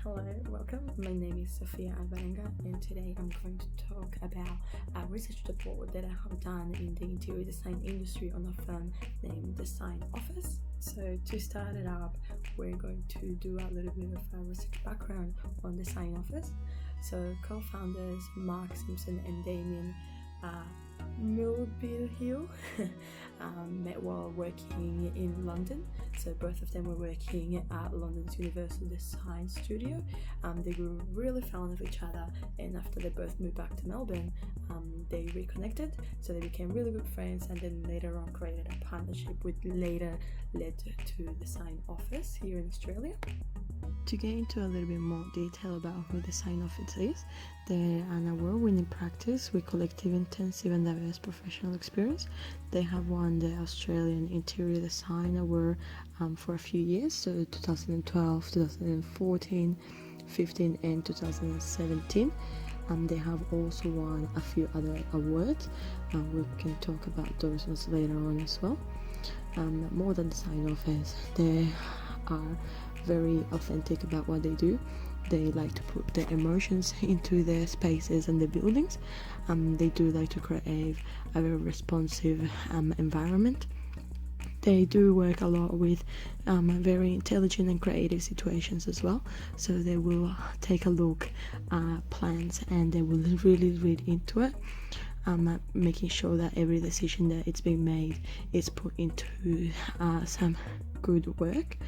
Hello, welcome. My name is Sofia Alvarenga and today I'm going to talk about a research report that I have done in the interior design industry on a firm named Design Office. So to start it up, we're going to do a little bit of a research background on Design Office. So co-founders Mark Simpson and Damien Mulvihill met while working in London. So both of them were working at London's Universal Design Studio. They grew really fond of each other, and after they both moved back to Melbourne, they reconnected. So they became really good friends, and then later on created a partnership which later led to Design Office here in Australia. To get into a little bit more detail about who Design Office is, they're an award-winning practice with collective, intensive and diverse professional experience. They have won the Australian Interior Design Award for a few years, so 2012, 2014, 15 and 2017. They have also won a few other awards. We can talk about those ones later on as well. More than Design Office, they are very authentic about what they do. They like to put their emotions into their spaces and the buildings. They do like to create a very responsive environment. They do work a lot with very intelligent and creative situations as well. So they will take a look at plans and they will really read into it. Making sure that every decision that it's being made is put into some good work.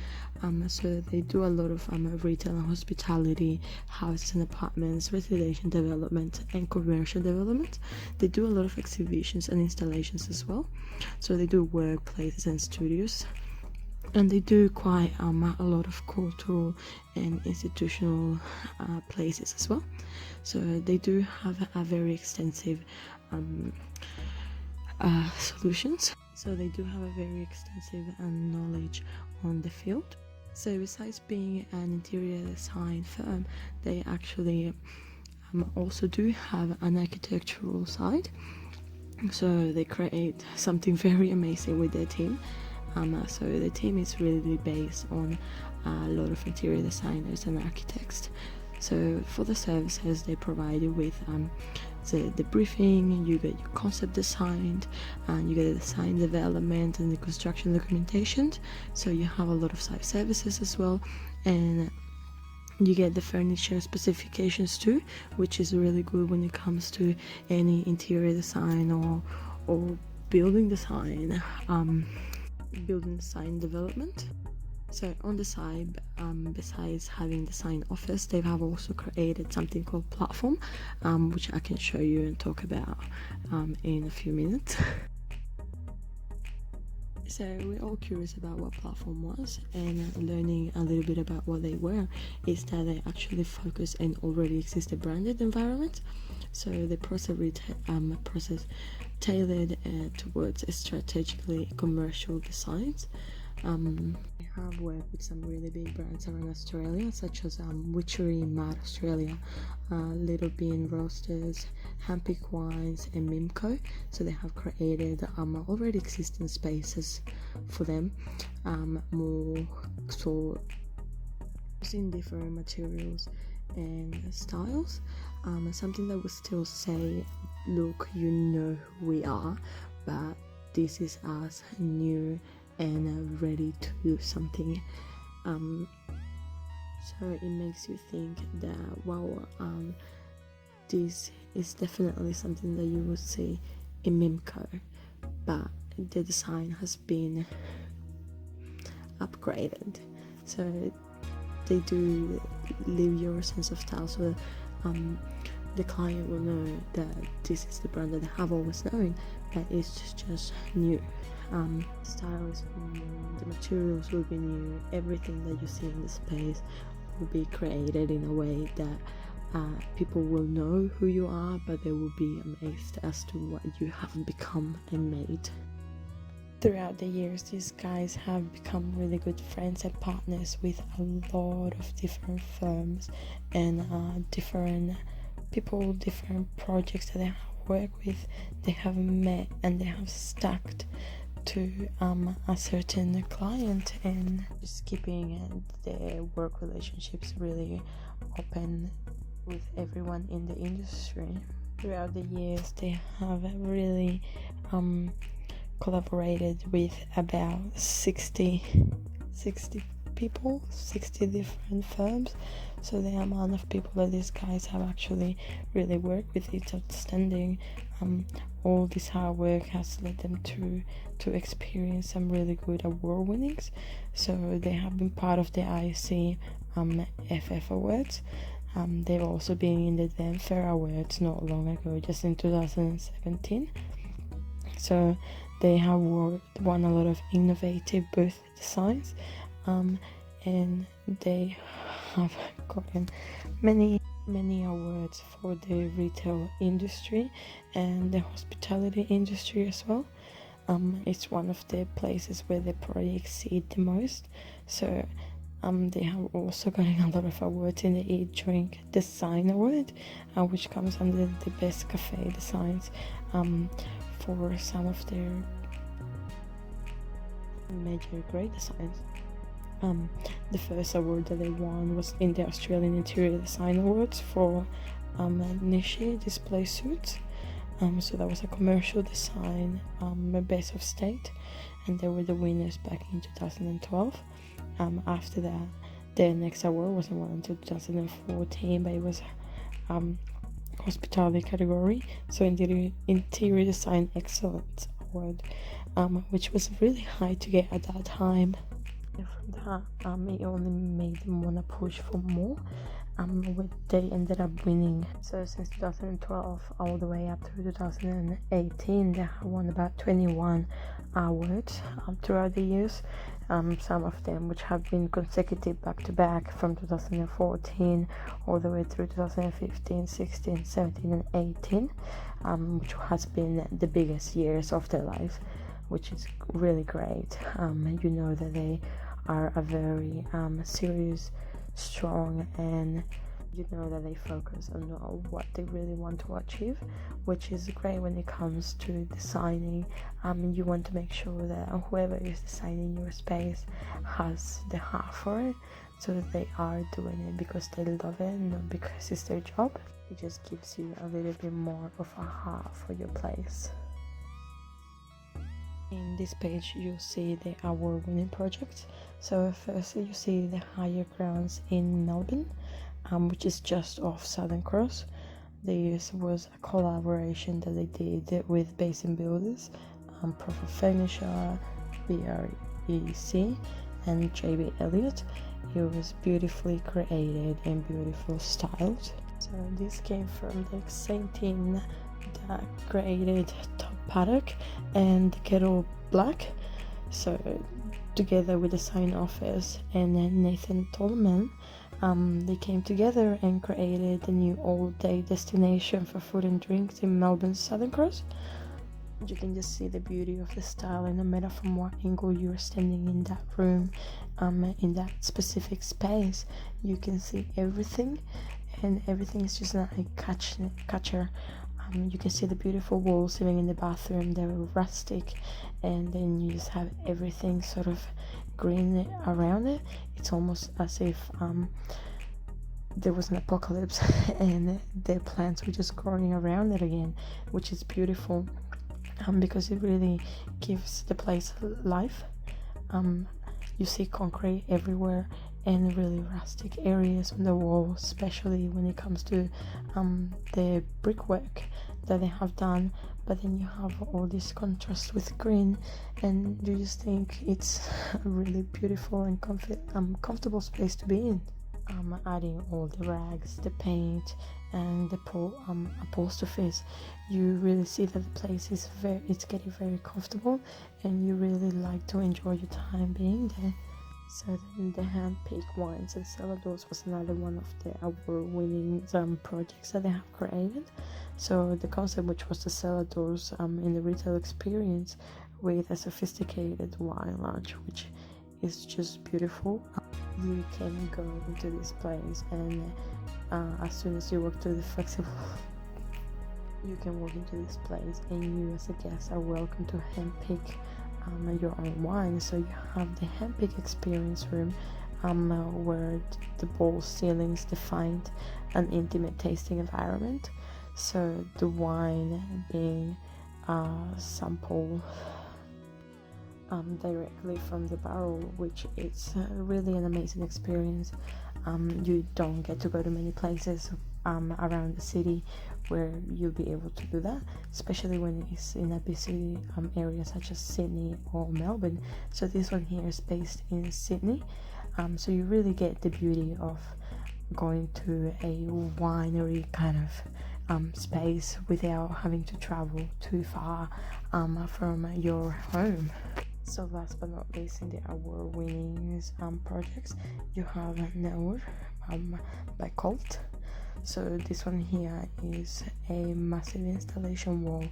So they do a lot of retail and hospitality, houses and apartments, residential development and commercial development. They do a lot of exhibitions and installations as well. So they do workplaces and studios. And they do quite a lot of cultural and institutional places as well. So they do have a very extensive solutions. So they do have a very extensive knowledge on the field. So besides being an interior design firm, they actually also do have an architectural side. So they create something very amazing with their team. So the team is really based on a lot of interior designers and architects. So for the services, they provide you with the briefing, you get your concept designed, and you get the design development and the construction documentation. So you have a lot of site services as well, and you get the furniture specifications too, which is really good when it comes to any interior design or building design development. So on the side, besides having Design Office, they have also created something called Platform, which I can show you and talk about in a few minutes. So we're all curious about what Platform was, and learning a little bit about what they were is that they actually focus on already existing branded environment. So the process tailored towards strategically commercial designs. I have worked with some really big brands around Australia, such as Witchery, Mad Australia, Little Bean Roasters, Hampick Wines and Mimco. So they have created already existing spaces for them, more so using different materials and styles. Something that will still say, look, you know who we are, but this is us new and ready to do something. So it makes you think that wow, this is definitely something that you would see in Mimco, but the design has been upgraded. So they do leave your sense of style, so the client will know that this is the brand that they have always known, but it's just new. Style is new, the materials will be new, everything that you see in the space will be created in a way that people will know who you are, but they will be amazed as to what you have become and made. Throughout the years, these guys have become really good friends and partners with a lot of different firms and different people, different projects that they have worked with. They have met and they have stuck to a certain client, and just keeping their work relationships really open with everyone in the industry. Throughout the years, they have really collaborated with about 60 people, 60 different firms. So the amount of people that these guys have actually really worked with is outstanding. All this hard work has led them to experience some really good award winnings. So they have been part of the IC FF Awards. They've also been in the Dan Fair Awards not long ago, just in 2017. So they have won a lot of innovative booth designs, and they have gotten many awards for the retail industry and the hospitality industry as well. It's one of the places where they probably exceed the most. So they have also gotten a lot of awards in the Eat Drink Design Award, which comes under the best cafe designs for some of their major great designs. The first award that they won was in the Australian Interior Design Awards for Nishi display suits. So that was a commercial design, best of state, and they were the winners back in 2012. After that, their next award wasn't won until 2014, but it was hospitality category, so Interior Design Excellence Award, which was really high to get at that time. And from that, it only made them want to push for more, which they ended up winning. So since 2012 all the way up to 2018, they have won about 21 awards throughout the years. Some of them which have been consecutive back to back from 2014 all the way through 2015, 16, 17 and 18, which has been the biggest years of their life, which is really great. You know that they are a very serious, strong, and you know that they focus on what they really want to achieve, which is great when it comes to designing. You want to make sure that whoever is designing your space has the heart for it, so that they are doing it because they love it, not because it's their job. It just gives you a little bit more of a heart for your place. In this page, you'll see the award-winning projects. So firstly, you see the Higher Grounds in Melbourne, which is just off Southern Cross. This was a collaboration that they did with Basin Builders, Profit Furniture, BREC, and JB Elliott. It was beautifully created and beautifully styled. So this came from the same team that created Top Paddock and Kettle Black. So together with the Design Office and Nathan Tolman, they came together and created a new all-day destination for food and drinks in Melbourne's Southern Cross. You can just see the beauty of the style, and no matter from what angle you're standing in that room, in that specific space, you can see everything, and everything is just like a catcher. You can see the beautiful walls even in the bathroom. They're rustic, and then you just have everything sort of green around it. It's almost as if there was an apocalypse and the plants were just growing around it again, which is beautiful, because it really gives the place life. You see concrete everywhere and really rustic areas on the wall, especially when it comes to the brickwork that they have done. But then you have all this contrast with green, and you just think it's a really beautiful and comfortable space to be in. Adding all the rags, the paint, and the upholsteries, you really see that the place is it's getting very comfortable, and you really like to enjoy your time being there. So then the hand-picked wines and cellar doors was another one of the award-winning projects that they have created. So the concept, which was the cellar doors in the retail experience with a sophisticated wine lounge, which is just beautiful. You can go into this place, and as soon as you walk through the flexible, you can walk into this place, and you as a guest are welcome to handpick your own wine. So you have the handpick experience room, where the bowl ceilings defined an intimate tasting environment. So the wine being sampled directly from the barrel, which is really an amazing experience. You don't get to go to many places around the city where you'll be able to do that, especially when it's in a busy area such as Sydney or Melbourne. So this one here is based in Sydney, so you really get the beauty of going to a winery kind of space without having to travel too far from your home. So last but not least, in the award-winning projects, you have Noor by Colt. So this one here is a massive installation wall,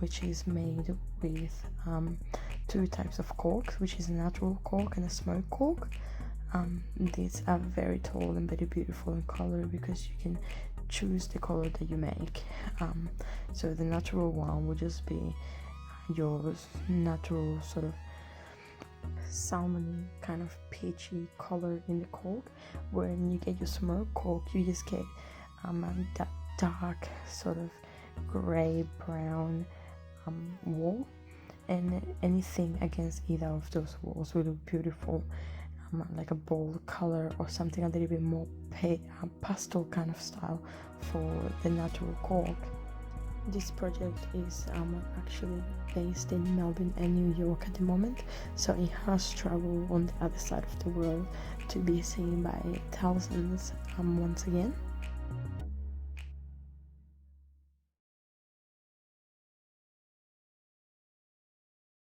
which is made with two types of cork, which is a natural cork and a smoke cork. These are very tall and very beautiful in color because you can choose the color that you make. So the natural one will just be your natural sort of salmon kind of peachy color in the cork. When you get your smoke cork, you just get that dark sort of gray brown wall, and anything against either of those walls will look beautiful, like a bold color or something a little bit more pastel kind of style for the natural cork. This project is actually based in Melbourne and New York at the moment, so it has traveled on the other side of the world to be seen by thousands once again.